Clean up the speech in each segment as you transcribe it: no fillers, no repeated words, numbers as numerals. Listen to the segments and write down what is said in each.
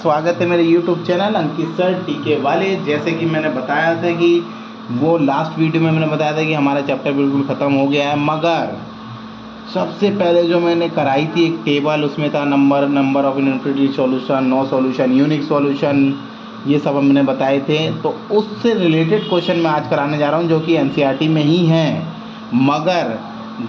स्वागत है मेरे YouTube चैनल अंकित सर टीके वाले। जैसे कि मैंने बताया था कि वो लास्ट वीडियो में मैंने बताया था कि हमारा चैप्टर बिल्कुल ख़त्म हो गया है, मगर सबसे पहले जो मैंने कराई थी एक टेबल, उसमें था number of infinity solution, no solution, unique solution, ये सब हमने बताए थे। तो उससे रिलेटेड क्वेश्चन मैं आज कराने जा रहा हूँ, जो कि NCERT में ही हैं, मगर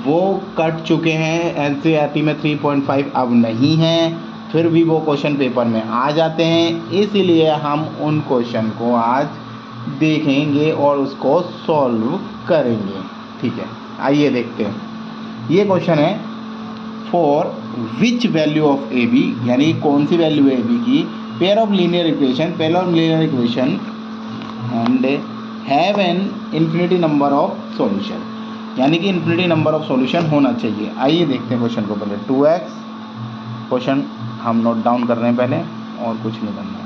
वो कट चुके हैं। NCERT में 3.5 अब नहीं हैं, फिर भी वो क्वेश्चन पेपर में आ जाते हैं, इसीलिए हम उन क्वेश्चन को आज देखेंगे और उसको सॉल्व करेंगे। ठीक है, आइए देखते हैं। ये क्वेश्चन है, for which value of A B, यानी कौन सी वैल्यू है ए बी की, pair of linear equation and have an infinity number of solution, यानी कि इन्फिनिटी नंबर ऑफ सॉल्यूशन होना चाहिए। आइए देखते हैं क्वेश्चन को। पहले 2x क्वेश्चन हम नोट डाउन कर रहे हैं पहले, और कुछ नहीं करना है,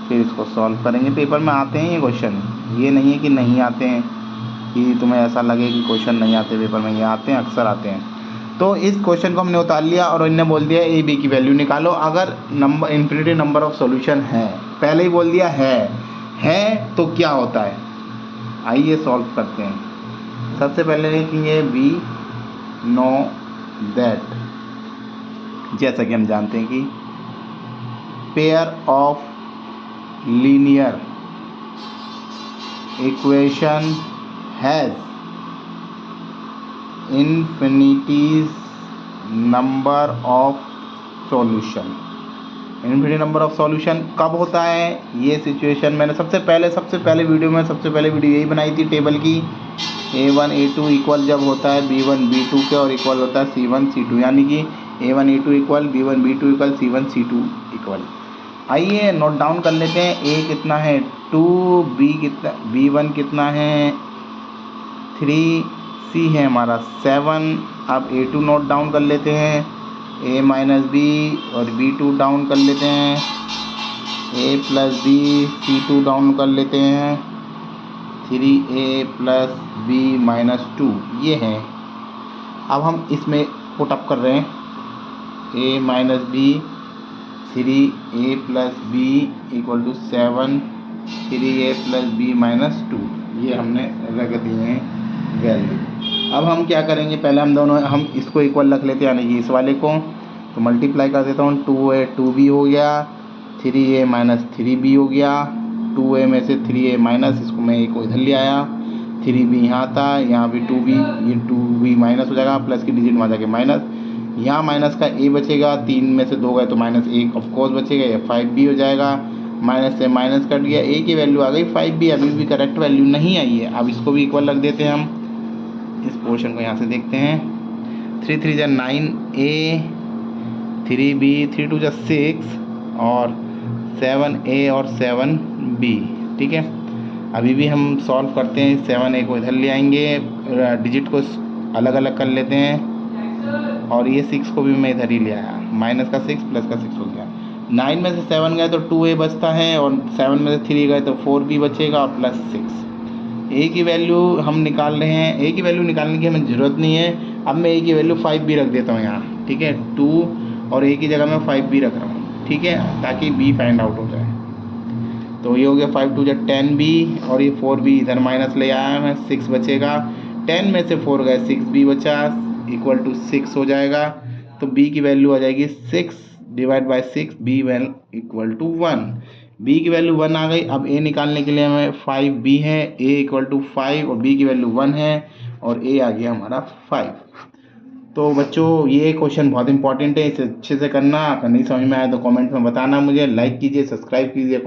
फिर इसको सॉल्व करेंगे। पेपर में आते हैं ये क्वेश्चन, ये नहीं है कि नहीं आते हैं, कि तुम्हें ऐसा लगे कि क्वेश्चन नहीं आते पेपर में, ये आते हैं, अक्सर आते हैं। तो इस क्वेश्चन को हमने उतार लिया और इन्हें बोल दिया ए बी की वैल्यू निकालो अगर number infinity number of solution है। पहले ही बोल दिया है तो क्या होता है, आइए सॉल्व करते हैं। सबसे पहले लिखेंगे वी नो दैट, जैसा कि हम जानते हैं कि pair of linear equation has infinities number of solution. Infinity number of solution कब होता है, ये सिचुएशन मैंने सबसे पहले वीडियो यही बनाई थी टेबल की। A1 A2 इक्वल जब होता है B1 B2 के और इक्वल होता है C1 C2, यानी कि A1 A2 equal B1 B2 equal C1 C2 equal. आइए नोट डाउन कर लेते हैं। A कितना है 2, B1 कितना है 3, C है हमारा 7। अब A2 नोट डाउन कर लेते हैं, A माइनस B, और B2 डाउन कर लेते हैं, A plus B, C2 down कर लेते हैं, 3A प्लस B माइनस 2, ये है। अब हम इसमें पुटअप कर रहे हैं, A minus B, 3A plus B equal to 7, 3A plus B minus 2, ये हमने रख दिए हैं वैल्यू। अब हम क्या करेंगे, पहले हम इसको इक्वल रख लेते हैं, यानी कि इस वाले को तो मल्टीप्लाई कर देता हूँ। 2A 2B हो गया, 3A माइनस 3B हो गया, 2A में से 3A माइनस, इसको मैं एक इधर ले आया, 3B यहाँ था, यहाँ भी 2B, ये 2B माइनस हो जाएगा, प्लस की डिजिट में आ जाएगा माइनस, यहाँ माइनस का A बचेगा, 3 में से 2 गए तो माइनस 1 ऑफकोर्स बचेगा, ये 5B हो जाएगा, माइनस से माइनस कट गया, A की वैल्यू आ गई 5B, अभी भी करेक्ट वैल्यू नहीं आई है। अब इसको भी इक्वल रख देते हैं हम। इस पोर्शन को यहाँ से देखते हैं, 3 3 जा 9A, 3B, 3 2 जा 6, और 7A और 7B। ठीक है, अभी भी हम सॉल्व करते हैं। 7A को इधर ले आएंगे, डिजिट को अलग अलग कर लेते हैं, और ये 6 को भी मैं इधर ही ले आया, माइनस का 6 प्लस का 6 हो गया। 9 में से 7 गए तो 2A बचता है, और 7 में से 3 गए तो 4B बचेगा, और प्लस 6। A की वैल्यू हम निकाल रहे हैं, A की वैल्यू निकालने की हमें ज़रूरत नहीं है। अब मैं A की वैल्यू 5B रख देता हूँ यहाँ, ठीक है, 2 और A की जगह मैं 5B रख रहा हूँ, ठीक है, ताकि B फाइंड आउट हो जाए। तो ये हो गया 5 2 जा 10B, और ये 4B इधर माइनस ले आया मैं, 6 बचेगा, 10 में से 4 गए 6B बचा, इक्वल टू 6 हो जाएगा। तो B की वैल्यू आ जाएगी 6 divide by 6, B value equal to 1। B की वैल्यू 1 आ गई। अब A निकालने के लिए हमें 5B है, A इक्वल टू 5, और B की वैल्यू 1 है, और A आ गया हमारा 5। तो बच्चों ये क्वेश्चन बहुत इंपॉर्टेंट है, इसे अच्छे से करना। अगर नहीं समझ में आया तो कमेंट में बताना मुझे, लाइक कीजिए, सब्सक्राइब कीजिए।